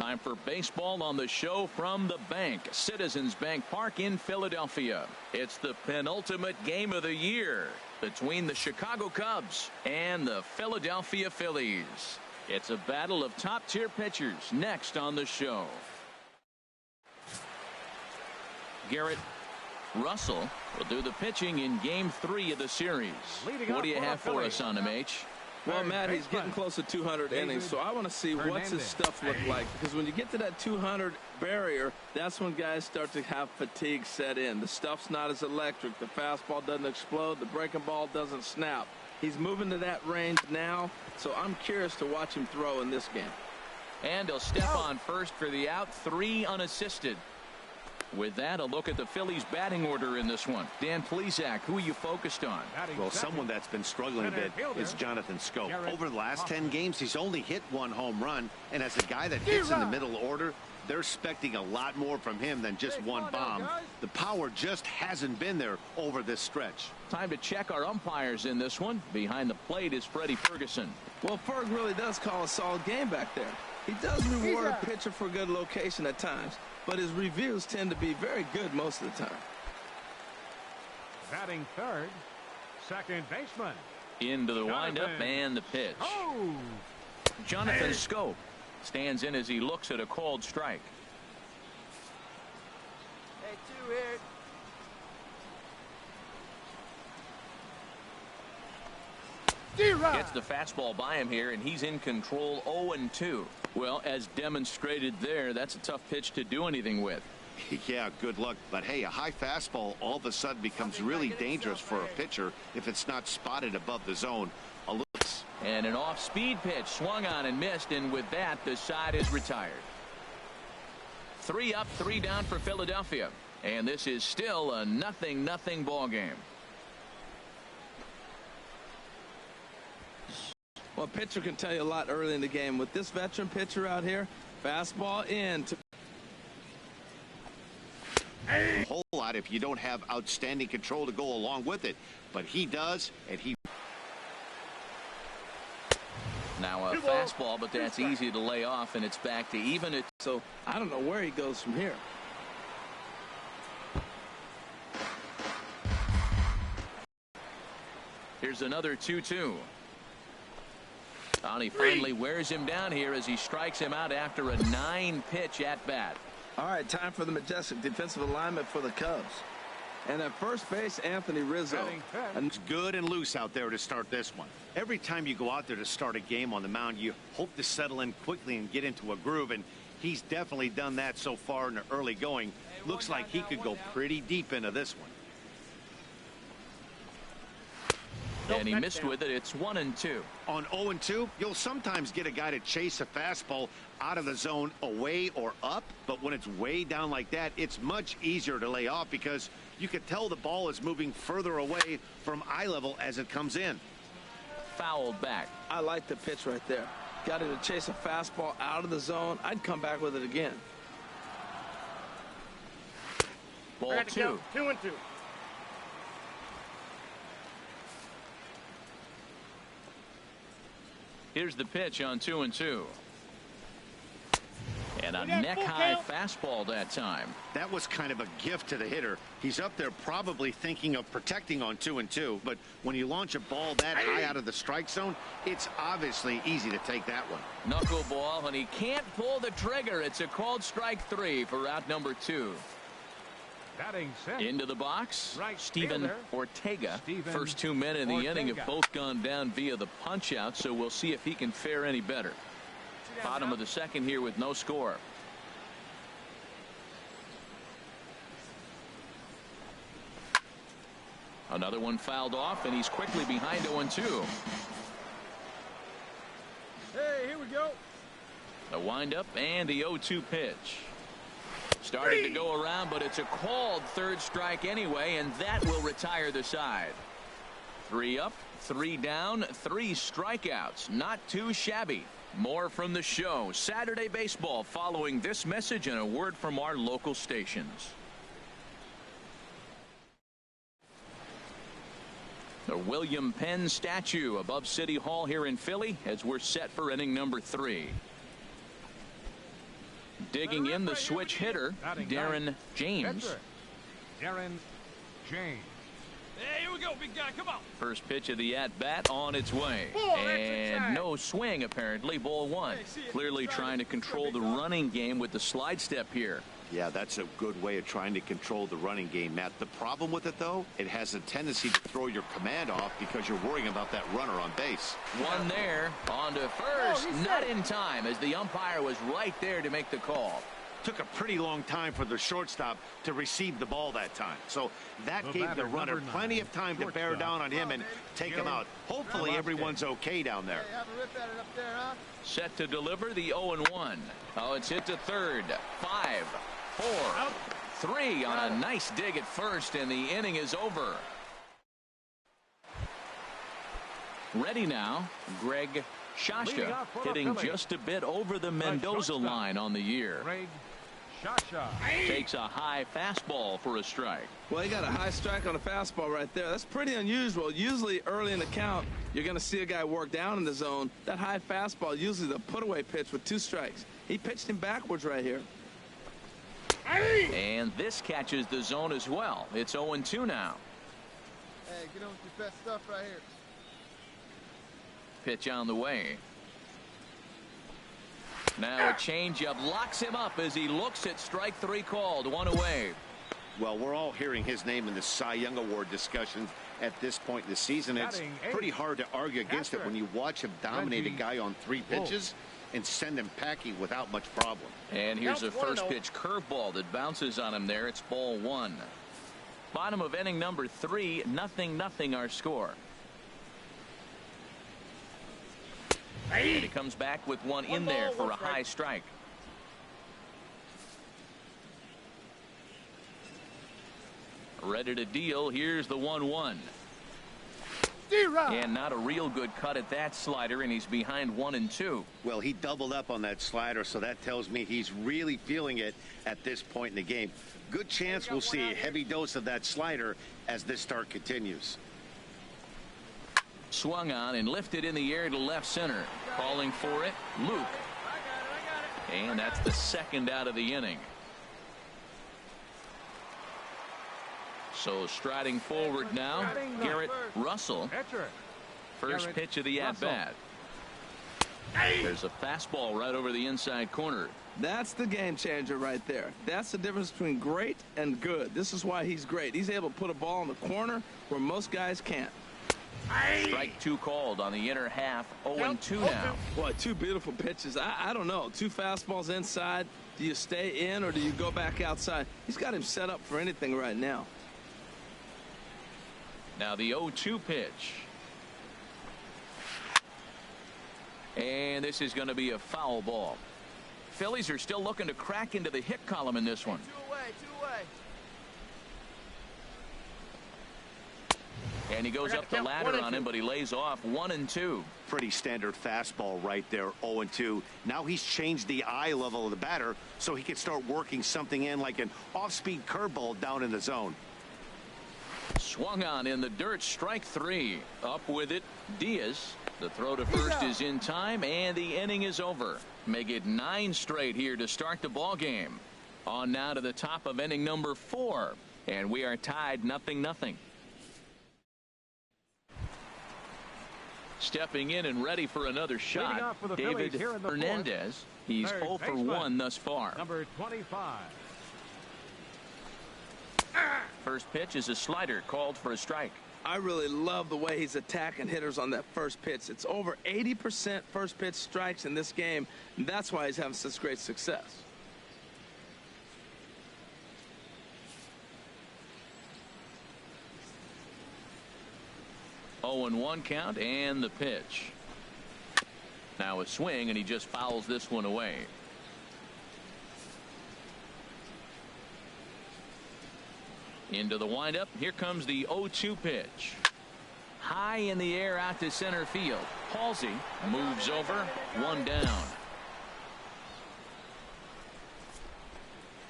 Time for baseball on the show from the bank, Citizens Bank Park in Philadelphia. It's the penultimate game of the year between the Chicago Cubs and the Philadelphia Phillies. It's a battle of top-tier pitchers next on the show. Garrett Russell will do the pitching in Game 3 of the series. What do you have for us on him, H? Well, Matt, he's getting close to 200 innings, so I want to see what's his stuff look like. Because when you get to that 200 barrier, that's when guys start to have fatigue set in. The stuff's not as electric. The fastball doesn't explode. The breaking ball doesn't snap. He's moving to that range now, so I'm curious to watch him throw in this game. And he'll step on first for the out, 3 unassisted. With that, a look at the Phillies batting order in this one. Dan Plesac, who are you focused on? Well, someone that's been struggling a bit is Jonathan Schoop. Over the last 10 games, he's only hit 1 home run. And as a guy that hits in the middle order, they're expecting a lot more from him than just 1 bomb. The power just hasn't been there over this stretch. Time to check our umpires in this one. Behind the plate is Freddie Ferguson. Well, Ferg really does call a solid game back there. He does reward a pitcher for good location at times, but his reviews tend to be very good most of the time. Batting third, second baseman. Into the windup and the pitch. Jonathan Schoop stands in as he looks at a called strike. Hey, 2 here. Gets the fastball by him here, and he's in control 0-2. Well, as demonstrated there, that's a tough pitch to do anything with. Yeah, good luck. But, hey, a high fastball all of a sudden becomes really dangerous for a pitcher if it's not spotted above the zone. And an off-speed pitch swung on and missed, and with that, the side is retired. 3 up, 3 down for Philadelphia. And this is still a 0-0 ball game. Well, a pitcher can tell you a lot early in the game. With this veteran pitcher out here, fastball in. A whole lot if you don't have outstanding control to go along with it. But he does, and he... Now a fastball, but that's easy to lay off, and it's back to even. So I don't know where he goes from here. Here's another 2-2. And he finally wears him down here as he strikes him out after a 9-pitch at bat. All right, time for the majestic defensive alignment for the Cubs. And at first base, Anthony Rizzo. It's good and loose out there to start this one. Every time you go out there to start a game on the mound, you hope to settle in quickly and get into a groove, and he's definitely done that so far in the early going. Looks like he could go pretty deep into this one. And he missed with it. It's 1-2. On 0-2, you'll sometimes get a guy to chase a fastball out of the zone away or up, but when it's way down like that, it's much easier to lay off because you can tell the ball is moving further away from eye level as it comes in. Fouled back. I like the pitch right there. Got him to chase a fastball out of the zone. I'd come back with it again. Ball 2. 2-2. Here's the pitch on 2-2. And a neck-high fastball that time. That was kind of a gift to the hitter. He's up there probably thinking of protecting on 2-2, but when you launch a ball that high out of the strike zone, it's obviously easy to take that one. Knuckleball, and he can't pull the trigger. It's a called strike 3 for out number 2. Into the box, Steven Ortega. First 2 men in the inning have both gone down via the punch-out, so we'll see if he can fare any better. Bottom of the second here with no score. Another one fouled off, and he's quickly behind 0-2. Hey, here we go. The windup and the 0-2 pitch. Starting to go around, but it's a called third strike anyway, and that will retire the side. 3 up, 3 down, 3 strikeouts. Not too shabby. More from the show. Saturday baseball following this message and a word from our local stations. The William Penn statue above City Hall here in Philly as we're set for inning number 3. Digging in the switch hitter, Darren James. Darren James. Hey, here we go, big guy. Come on. First pitch of the at-bat on its way. And no swing, apparently. Ball one. Clearly trying to control the running game with the slide step here. Yeah, that's a good way of trying to control the running game, Matt. The problem with it, though, it has a tendency to throw your command off because you're worrying about that runner on base. One there. On to first. Not in time, as the umpire was right there to make the call. Took a pretty long time for the shortstop to receive the ball that time. So that gave the runner plenty of time to bear down on him and take him out. Hopefully everyone's okay down there. Set to deliver the 0-1. Oh, it's hit to third. 5, 4, 3 on a nice dig at first, and the inning is over. Ready now, Greg Shasha, hitting just a bit over the Mendoza line on the year. Takes a high fastball for a strike. Well, he got a high strike on a fastball right there. That's pretty unusual. Usually early in the count, you're going to see a guy work down in the zone. That high fastball, usually the put-away pitch with 2 strikes. He pitched him backwards right here. And this catches the zone as well. It's 0-2 now. Hey, get on with your best stuff right here. Pitch on the way. Now a changeup locks him up as he looks at strike 3 called. 1 away. Well, we're all hearing his name in the Cy Young Award discussions at this point in the season. It's pretty hard to argue against it when you watch him dominate a guy on 3 pitches and send him packing without much problem. And here's a first pitch curveball that bounces on him there. It's ball 1. Bottom of inning number 3, 0-0 our score. And he comes back with one in there for a high strike. Ready to deal. Here's the 1-1. And not a real good cut at that slider, and he's behind 1-2. Well, he doubled up on that slider, so that tells me he's really feeling it at this point in the game. Good chance we'll see a heavy dose of that slider as this start continues. Swung on and lifted in the air to left center. Calling for it, Luke. And that's the second out of the inning. So striding forward now, Garrett Russell. First pitch of the at-bat. There's a fastball right over the inside corner. That's the game changer right there. That's the difference between great and good. This is why he's great. He's able to put a ball in the corner where most guys can't. Strike 2 called on the inner half. 0-2 now. Boy, 2 beautiful pitches. I don't know. 2 fastballs inside. Do you stay in or do you go back outside? He's got him set up for anything right now. Now the 0-2 pitch. And this is going to be a foul ball. Phillies are still looking to crack into the hit column in this one. 2 away, 2 away. And he goes up the ladder on him, but he lays off. 1-2. Pretty standard fastball right there. 0-2. Now he's changed the eye level of the batter so he can start working something in like an off-speed curveball down in the zone. Swung on in the dirt. Strike 3. Up with it, Diaz. The throw to first is in time, and the inning is over. Make it 9 straight here to start the ball game. On now to the top of inning number 4, and we are tied 0-0. Stepping in and ready for another shot, David Hernandez. He's 0 for 1 thus far. Number 25. First pitch is a slider called for a strike. I really love the way he's attacking hitters on that first pitch. It's over 80% first pitch strikes in this game, and that's why he's having such great success. Oh, and 1 count, and the pitch. Now a swing, and he just fouls this one away. Into the windup. Here comes the 0-2 pitch. High in the air out to center field. Halsey moves over. 1 down.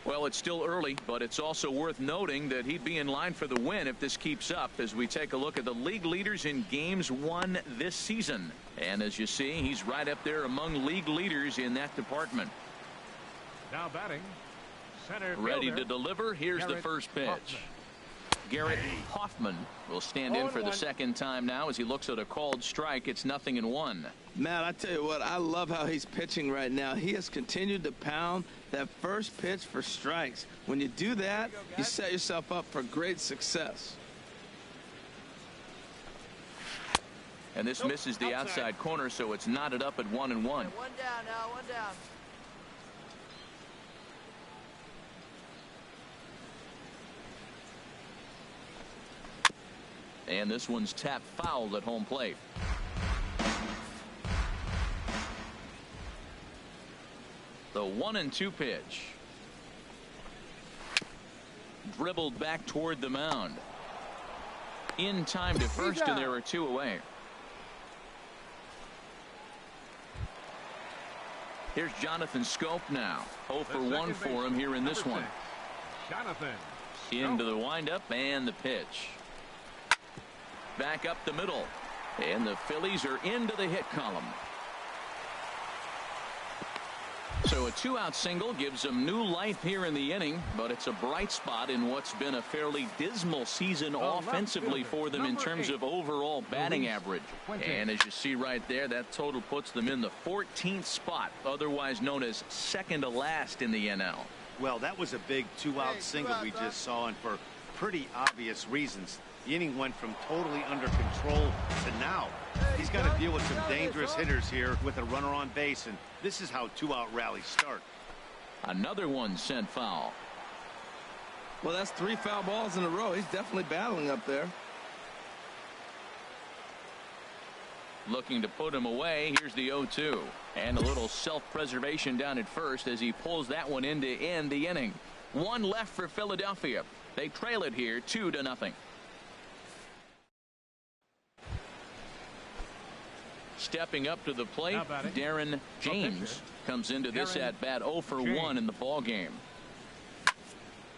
Well, it's still early, but it's also worth noting that he'd be in line for the win if this keeps up as we take a look at the league leaders in games won this season. And as you see, he's right up there among league leaders in that department. Now batting, center Ready fielder, to deliver. Here's the Garrett first pitch. Hoffman. Garrett Hoffman will stand in for the second time now as he looks at a called strike. It's 0-1. Matt, I tell you what, I love how he's pitching right now. He has continued to pound that first pitch for strikes. When you do that, you set yourself up for great success. And this misses the outside corner, so it's knotted up at 1-1. One down now, one down. And this one's tapped foul at home plate. The 1-2 pitch. Dribbled back toward the mound. In time to first, and there are two away. Here's Jonathan Scope now. 0 for 1 for him here in this one. Jonathan Into the windup and the pitch. Back up the middle. And the Phillies are into the hit column. So a 2-out single gives them new life here in the inning, but it's a bright spot in what's been a fairly dismal season offensively for them in terms of overall batting average. And as you see right there, that total puts them in the 14th spot, otherwise known as second to last in the NL. Well, that was a big 2-out single we just saw, and for pretty obvious reasons. The inning went from totally under control to now. He's got to deal with some dangerous hitters here with a runner on base, and this is how 2-out rallies start. Another one sent foul. Well, that's 3 foul balls in a row. He's definitely battling up there. Looking to put him away. Here's the 0-2. And a little self-preservation down at first as he pulls that one in to end the inning. One left for Philadelphia. They trail it here 2-0. Stepping up to the plate, Darren James comes into this at-bat 0 for 1 in the ball game.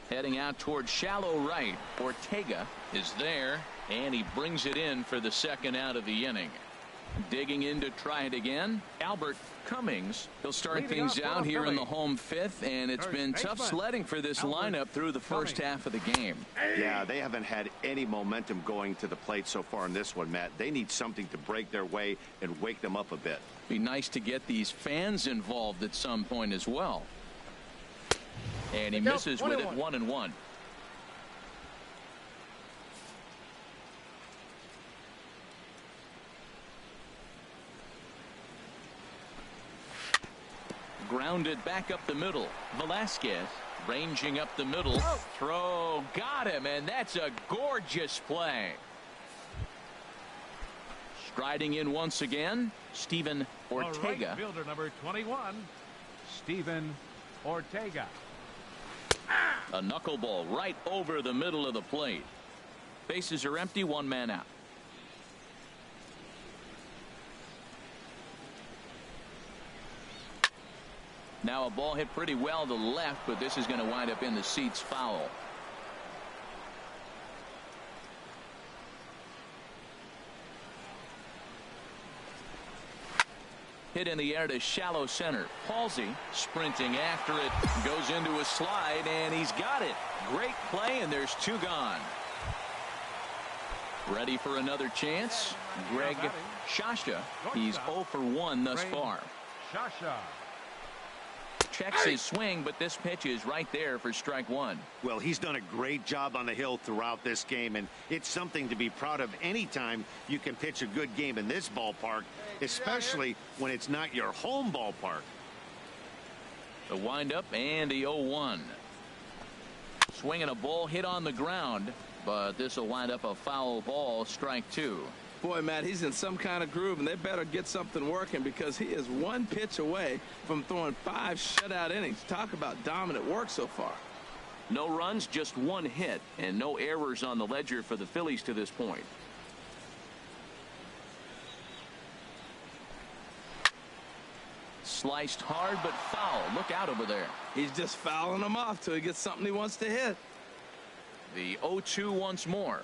Heading out towards shallow right. Ortega is there, and he brings it in for the second out of the inning. Digging in to try it again, Albert Cummings. He'll start things out here in the home fifth, and it's been tough sledding for this lineup through the first half of the game. Yeah, they haven't had any momentum going to the plate so far in this one, Matt. They need something to break their way and wake them up a bit. Be nice to get these fans involved at some point as well. And he misses with it 1-1. Grounded back up the middle. Velasquez ranging up the middle. Throw, got him, and that's a gorgeous play. Striding in once again, Steven Ortega. Right fielder number 21, Steven Ortega. A knuckleball right over the middle of the plate. Bases are empty, 1 man out. Now a ball hit pretty well to left, but this is going to wind up in the seats foul. Hit in the air to shallow center. Halsey sprinting after it, goes into a slide, and he's got it. Great play, and there's 2 gone. Ready for another chance? Greg Shasha. He's 0 for 1 thus far. Shasha. Checks his swing, but this pitch is right there for strike 1. Well, he's done a great job on the hill throughout this game, and it's something to be proud of anytime you can pitch a good game in this ballpark, especially when it's not your home ballpark. The windup and the 0-1. Swinging a ball hit on the ground, but this will wind up a foul ball, strike 2. Boy, Matt, he's in some kind of groove, and they better get something working because he is 1 pitch away from throwing 5 shutout innings. Talk about dominant work so far. No runs, just 1 hit, and no errors on the ledger for the Phillies to this point. Sliced hard, but foul. Look out over there. He's just fouling them off till he gets something he wants to hit. The 0-2 once more.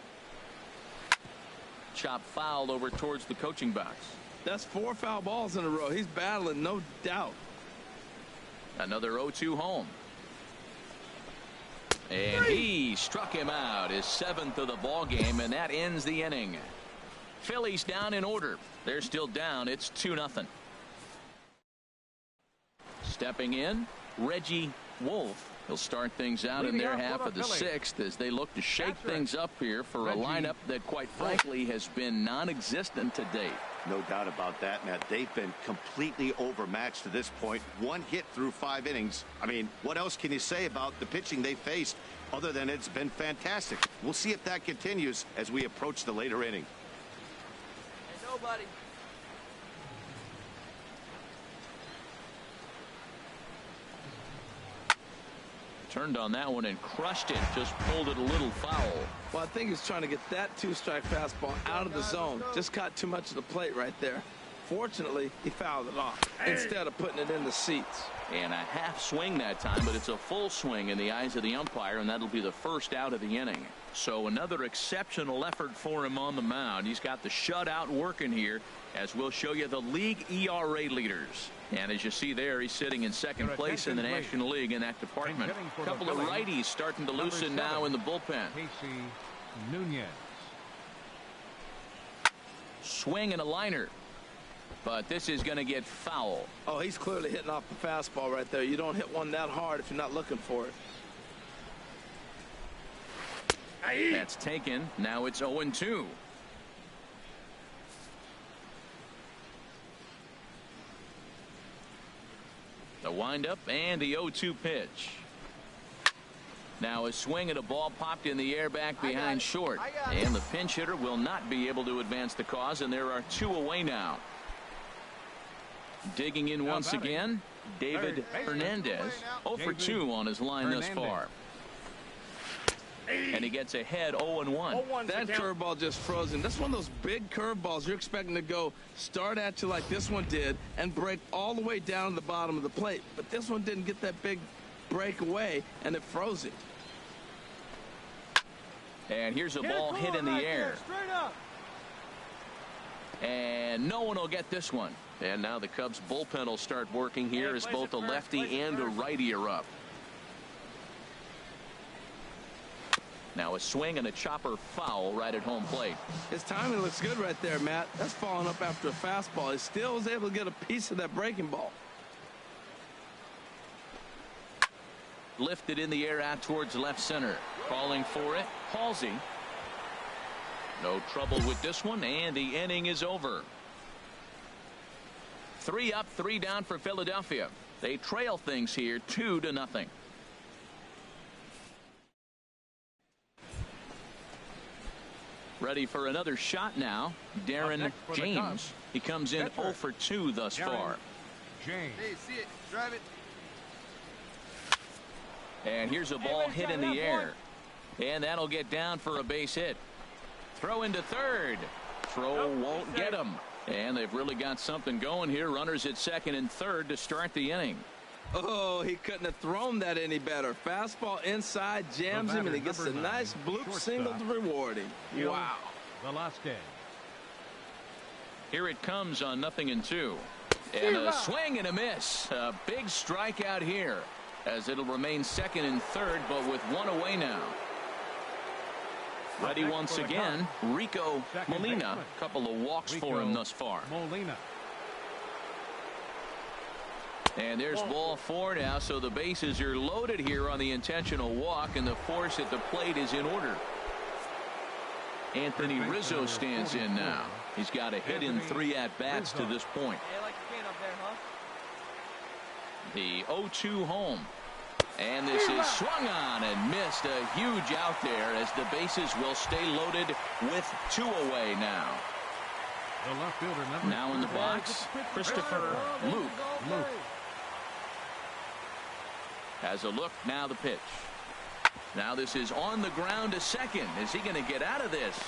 Chop foul over towards the coaching box. That's 4 foul balls in a row. He's battling, no doubt. Another 0-2 home. And he struck him out, his 7th of the ball game, and that ends the inning. Phillies down in order. They're still down. It's 2-0. Stepping in, Reggie Wolf. He'll start things out in their half of the 6th as they look to shake things up here for a lineup that, quite frankly, has been non-existent to date. No doubt about that, Matt. They've been completely overmatched to this point. 1 hit through 5 innings. I mean, what else can you say about the pitching they faced other than it's been fantastic? We'll see if that continues as we approach the later inning. Hey, nobody. Turned on that one and crushed it. Just pulled it a little foul. Well, I think he's trying to get that 2-strike fastball out of the zone. Just caught too much of the plate right there. Fortunately, he fouled it off instead of putting it in the seats. And a half swing that time, but it's a full swing in the eyes of the umpire, and that'll be the first out of the inning. So another exceptional effort for him on the mound. He's got the shutout working here, as we'll show you the league ERA leaders. And as you see there, he's sitting in second place in the National League in that department. A couple of righties starting to loosen now in the bullpen. Nunez. Swing and a liner. But this is going to get foul. Oh, he's clearly hitting off the fastball right there. You don't hit one that hard if you're not looking for it. That's taken. Now it's 0-2. The windup and the 0-2 pitch. Now a swing and a ball popped in the air back behind short. And the pinch hitter will not be able to advance the cause, and there are 2 away now. Digging in once again, David Hernandez. 0 for 2 on his line thus far. And he gets ahead 0-1. That curveball just froze him. That's one of those big curveballs you're expecting to go start at you like this one did and break all the way down to the bottom of the plate. But this one didn't get that big break away, and it froze him. And here's a ball hit in the air. And no one will get this one. And now the Cubs bullpen will start working here as both a lefty and a righty are up. Now a swing and a chopper foul right at home plate. His timing looks good right there, Matt. That's falling up after a fastball. He still was able to get a piece of that breaking ball. Lifted in the air out towards left center. Calling for it, Halsey. No trouble with this one, and the inning is over. 3 up, 3 down for Philadelphia. They trail things here 2-0. Ready for another shot now. Darren James. He comes in 0 for 2 thus far. James. Hey, see it. Drive it. And here's a ball hit in the air. And that'll get down for a base hit. Throw into third. Throw won't get him. And they've really got something going here. Runners at second and third to start the inning. Oh, he couldn't have thrown that any better. Fastball inside, jams him, and he gets a nice bloop single to reward him. Wow. Velasquez. Here it comes on 0-2. And a swing and a miss. A big strikeout here, as it'll remain second and third, but with 1 away now. Ready once again, Rico Molina. A couple of walks for him thus far. Molina. And there's ball 4 now, so the bases are loaded here on the intentional walk, and the force at the plate is in order. Anthony Rizzo stands in now. He's got a hit in 3 at-bats to this point. The 0-2 home. And this is swung on and missed. A huge out there, as the bases will stay loaded with 2 away now. The left fielder, now in the box, Christopher Luke. Has a look, now the pitch. Now this is on the ground to second. Is he going to get out of this?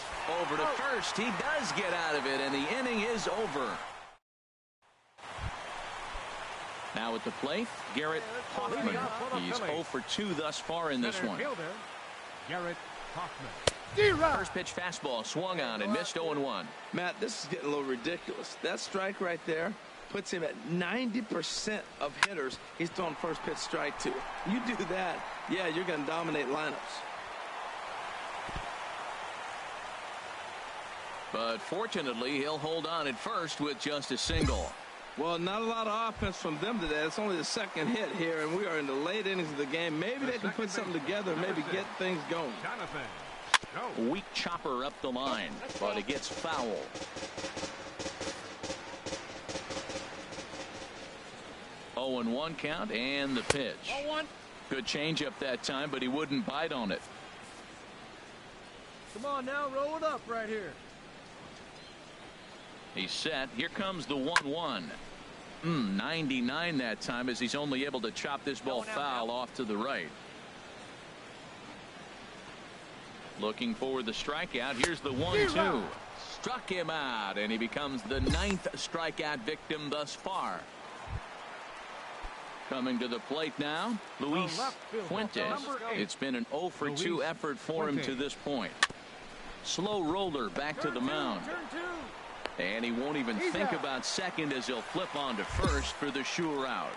Over to first. He does get out of it, and the inning is over. Now at the plate, Garrett Hoffman. He's 0 for 2 thus far in this one. Garrett Hoffman. First pitch fastball swung on and missed 0-1. Matt, this is getting a little ridiculous. That strike right there, puts him at 90% of hitters he's throwing first pitch strike to. You do that, yeah, you're going to dominate lineups. But fortunately, he'll hold on at first with just a single. Well, not a lot of offense from them today. It's only the second hit here, and we are in the late innings of the game. Maybe they can put something together, maybe get things going. Weak chopper up the line, but it gets foul. Oh, and 1 count, and the pitch. Good changeup that time, but he wouldn't bite on it. Come on now, roll it up right here. He's set. Here comes the 1-1. 99 that time, as he's only able to chop this ball foul off to the right. Looking for the strikeout. Here's the 1-2. Struck him out, and he becomes the 9th strikeout victim thus far. Coming to the plate now, Luis Fuentes. It's been an 0 for 2 effort for him to this point. Slow roller back to the mound. And he won't even think about second as he'll flip on to first for the sure out.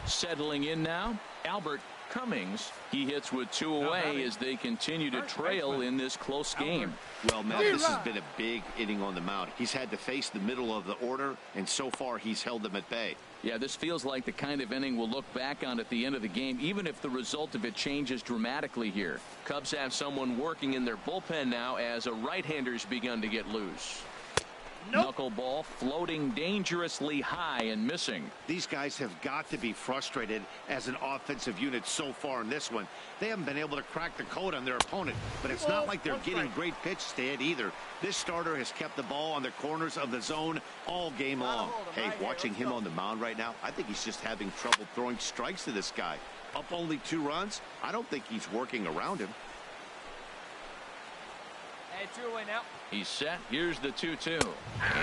Settling in now, Albert Cummings. He hits with 2 away as they continue to trail in this close game. Well, Matt, this has been a big inning on the mound. He's had to face the middle of the order, and so far he's held them at bay. Yeah, this feels like the kind of inning we'll look back on at the end of the game, even if the result of it changes dramatically here. Cubs have someone working in their bullpen now as a right-hander's begun to get loose. Knuckleball floating dangerously high and missing. These guys have got to be frustrated as an offensive unit so far in this one. They haven't been able to crack the code on their opponent, but it's not like they're getting great pitches to hit either. This starter has kept the ball on the corners of the zone all game long. Hey, watching him on the mound right now, I think he's just having trouble throwing strikes to this guy. Up only 2 runs, I don't think he's working around him. Hey, 2 away now. He's set. Here's the 2-2.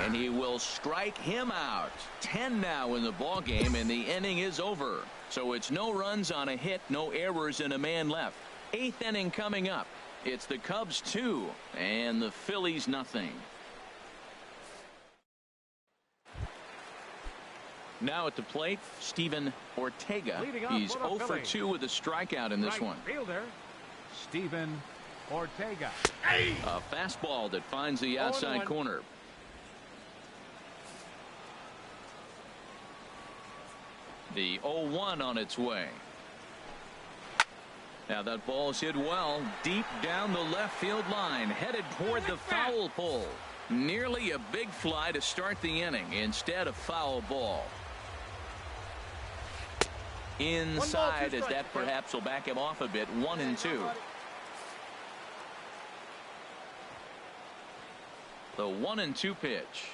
And he will strike him out. 10 now in the ball game, and the inning is over. So it's no runs on a hit, no errors, and a man left. 8th inning coming up. It's the Cubs 2 and the Phillies nothing. Now at the plate, Steven Ortega. He's 0 for 2 with a strikeout in this one. Fielder, Steven Ortega. A fastball that finds the outside corner. The 0-1 on its way. Now that ball's hit well deep down the left field line, headed toward the foul pole. Nearly a big fly to start the inning. Instead, a foul ball. Inside, as that perhaps will back him off a bit. 1-2. The 1-2 pitch.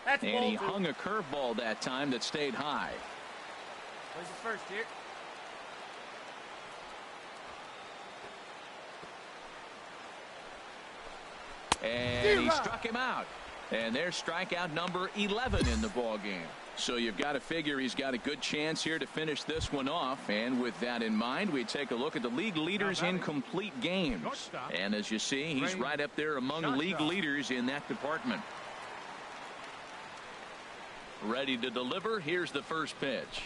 And he hung a curveball that time that stayed high. Where's the first here? And he struck him out. And there's strikeout number 11 in the ball game. So you've got to figure he's got a good chance here to finish this one off. And with that in mind, we take a look at the league leaders in complete games. And as you see, he's right up there among league leaders in that department. Ready to deliver. Here's the first pitch.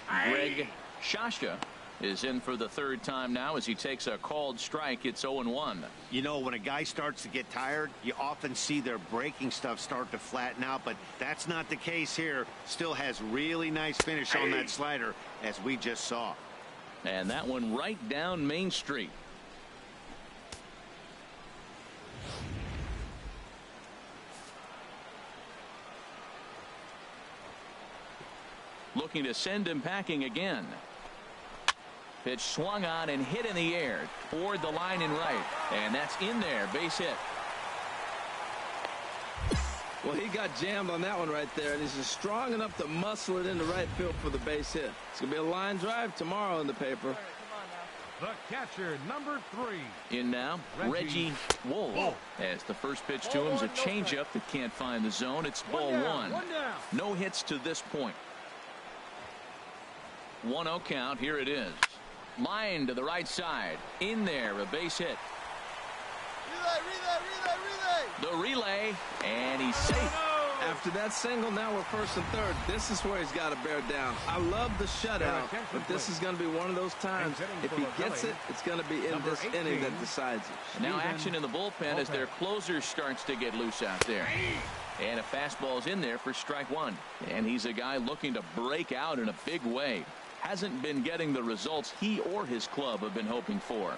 Greg Shasha is in for the 3rd time now as he takes a called strike. It's 0-1. You know, when a guy starts to get tired, you often see their breaking stuff start to flatten out, but that's not the case here. Still has really nice finish on that slider, as we just saw. And that one right down Main Street. Looking to send him packing again. Pitch swung on and hit in the air toward the line and right. And that's in there. Base hit. Well, he got jammed on that one right there, and he's just strong enough to muscle it into right field for the base hit. It's going to be a line drive tomorrow in the paper. The catcher, number 3. In now, Reggie Wolf. As the first pitch to him is a changeup that can't find the zone. It's ball 1. No hits to this point. 1-0 count. Here it is. Line to the right side. In there, a base hit. The relay, and he's safe. After that single, now we're first and third. This is where he's got to bear down. I love the shutout, but this is going to be one of those times. If he gets it, it's going to be in this inning that decides it. Now action in the bullpen as their closer starts to get loose out there. And a fastball's in there for strike one. And he's a guy looking to break out in a big way. Hasn't been getting the results he or his club have been hoping for.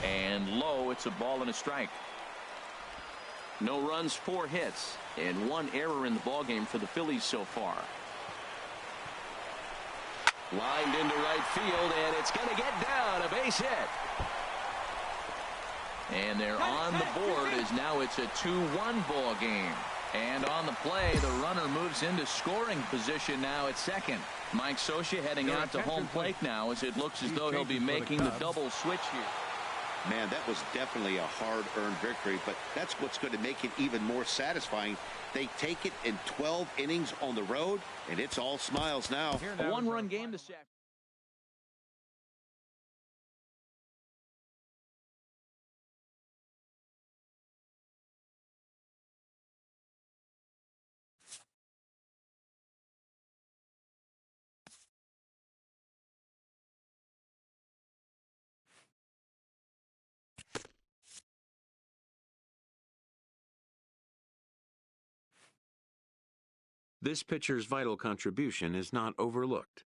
And low, it's a ball and a strike. No runs, 4 hits, and 1 error in the ballgame for the Phillies so far. Lined into right field, and it's going to get down, a base hit. And they're on the board as now it's a 2-1 ball game. And on the play, the runner moves into scoring position now at second. Mike Scioscia heading out to home plate now as it looks as though he'll be making the double switch here. Man, that was definitely a hard-earned victory, but that's what's going to make it even more satisfying. They take it in 12 innings on the road, and it's all smiles now. A 1-run game this afternoon. This pitcher's vital contribution is not overlooked.